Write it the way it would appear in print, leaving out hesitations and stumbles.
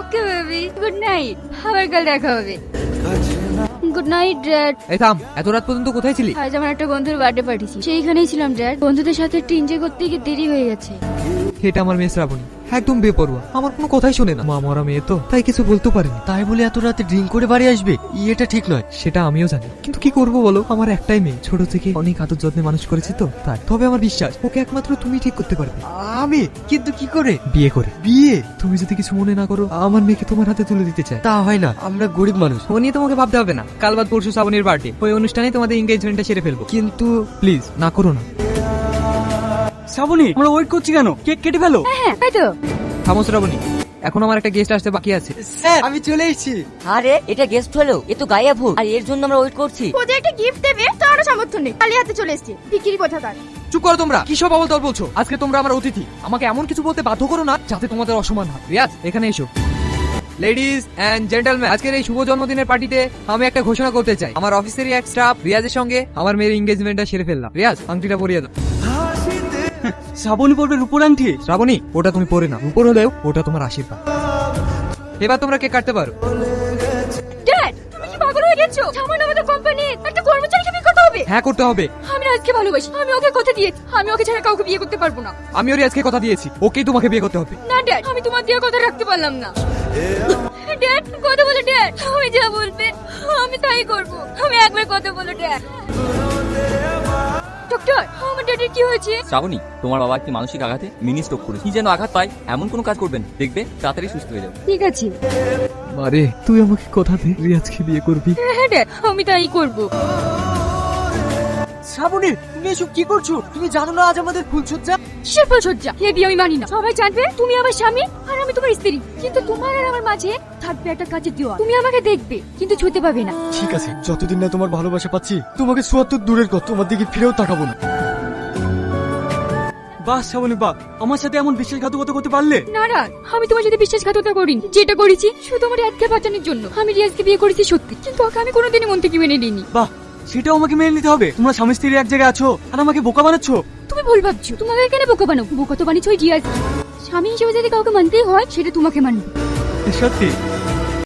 Okay baby, good night, আবার কাল দেখা হবে। Good night dad. এই থাম, এত রাত পর্যন্ত কোথায় ছিলি? আজ আমার একটা বন্ধুর বার্থডে পার্টি ছিল, সেইখানেই ছিলাম ড্যাড। বন্ধুদের সাথে একটু এনজয় করতে গিয়ে দেরি হয়ে গেছে। এটা আমার মেয়ে শ্রাবণী, একদম বেপরোয়া, আমার কোনো কথাই শোনে না। মা মরা মেয়ে তো, তাই কিছু বলতে পারিনি। তাই বলে এত রাতে ড্রিঙ্ক করে বাড়ি আসবে, এটা ঠিক নয়। সেটা আমিও জানি, কিন্তু কি করব বলো, আমার একটাই মেয়ে, ছোট থেকে অনেক আদর যত্নে মানুষ করেছি তো তাই। তবে আমার বিশ্বাস ওকে একমাত্র তুমি ঠিক করতে পারবে। আমি কিন্তু কি করে? বিয়ে করে। বিয়ে? তুমি যদি কিছু মনে না করো, আমার মেয়েকে তোমার হাতে তুলে দিতে চাই। তা হয় না, আমরা গরিব মানুষ। ও নিয়ে তোমাকে ভাবতে হবে না, কাল বাদ পরশু শ্রাবণীর বার্থডে, ওই অনুষ্ঠানে তোমাদের এঙ্গেজমেন্টটা সেরে ফেলবো। কিন্তু প্লিজ না করো না। শ্রাবণী, আমরা ওয়েট করছি কেন? কেক কেটে ফেলো। হ্যাঁ তাই তো। থামো শ্রাবণী, এখন আমার একটা গেস্ট আসতে বাকি আছে। স্যার, আমি চলে এসেছি। আরে এটা গেস্ট হলো, এ তো গায়েব ভূত, আর এর জন্য আমরা ওয়েট করছি। ওদের একটা গিফট দেবে তারও সামর্থ্য নেই, খালি হাতে চলে এসেছে। বিক্রি কোথাকার। চুপ করো তোমরা, কি সব আবল তাবল বলছো? আজকে তোমরা আমার অতিথি, আমাকে এমন কিছু বলতে বাধ্য করো না যাতে তোমাদের অসম্মান হয়। রিয়াজ, এখানে এসো। লেডিজ এন্ড জেন্টলম্যান, আজকের এই শুভ জন্মদিনের পার্টিতে আমি একটা ঘোষণা করতে চাই। আমার অফিসেরই এক স্টাফ রিয়াজের সঙ্গে আমার মেয়ের এঙ্গেজমেন্টটা সেরে ফেললাম। রিয়াজ, আংটিটা পরিয়ে দাও। শ্রাবণী পড়বে রূপোর আংটি। শ্রাবণী, ওটা তুমি পরে না, উপর হলেও ওটা তোমার আশীর্বাদ। এবার তোমরা কেক কাটতে পারো। ড্যাড, তুমি কি পাগল হয়ে গেছো? সামান্য আমাদের কোম্পানির একটা কর্মচারীকে বিয়ে করতে হবে? হ্যাঁ, করতে হবে। আমি রাজকে ভালোবাসি, আমি ওকে কথা দিয়েছি, আমি ওকে ছাড়া কাউকে বিয়ে করতে পারবো না। আমিও রিয়াজকে কথা দিয়েছি, ওকেই তোমাকে বিয়ে করতে হবে। না ড্যাড, আমি তোমার দিয়ে কথা রাখতে পারলাম না। ড্যাড কথা বলো ড্যাড, আমি যা বলবে আমি তাই করব। আমি একবার কথা বলো ড্যাড। ডক্টর, আমার ড্যাডের কি হয়েছে? শ্রাবণী, তোমার বাবা একটি মানসিক আঘাতে মিনি স্ট্রোক করেছে। কি যেন আঘাত পায় এমন কোনো কাজ করবেন, দেখবে তাড়াতাড়ি সুস্থ হয়ে যাবে। ঠিক আছে। আরে তুই আমাকে কথা দে, রিয়াজকে বিয়ে করবি। হ্যাঁ ড্যাড, আমি তাই করব। শ্রাবণী, তুমি এসব কি করছো? তুমি জানো না আজ আমাদের ফুলসজ্জা? কিসের ফুলসজ্জা? এ বিয়ে আমি মানি না। সবাই জানবে তুমি আমার স্বামী আর আমি তোমার স্ত্রী, কিন্তু তোমার আর আমার মাঝে থাকবে একটা কাচের দেওয়াল। তুমি আমাকে দেখবে কিন্তু ছুঁতে পাবে না। ঠিক আছে, যতদিন না তোমার ভালোবাসা পাচ্ছি, তোমাকে ছোঁয়াত্তর দূরের কথা, তোমার দিকে ফিরেও তাকাবো না। বাহ শ্রাবণী বাহ, আমার সাথে এমন বিশ্বাসঘাতকতা করতে পারলে। না না, আমি তোমার সাথে বিশ্বাসঘাতকতা করিনি। যেটা করেছি শুধু আমার রিয়াজকে বাঁচানোর জন্য। আমি রিয়াজকে বিয়ে করেছি সত্যি, কিন্তু ওকে আমি কোনোদিনই মন থেকে মেনে নিইনি। বাহ, সেটাও আমাকে মেনে নিতে হবে। তোমরা স্বামী স্ত্রী এক জায়গায় আছো আর আমাকে বোকা বানাচ্ছো। তুমি ভুল ভাবছো। তোমাকে এখানে বোকা বানাবো? বোকা তো বানিয়েছো ওই রিয়াজ। স্বামী হিসেবে যদি কাউকে মানতেই হয় সেটা তোমাকে মানবে। সত্যি?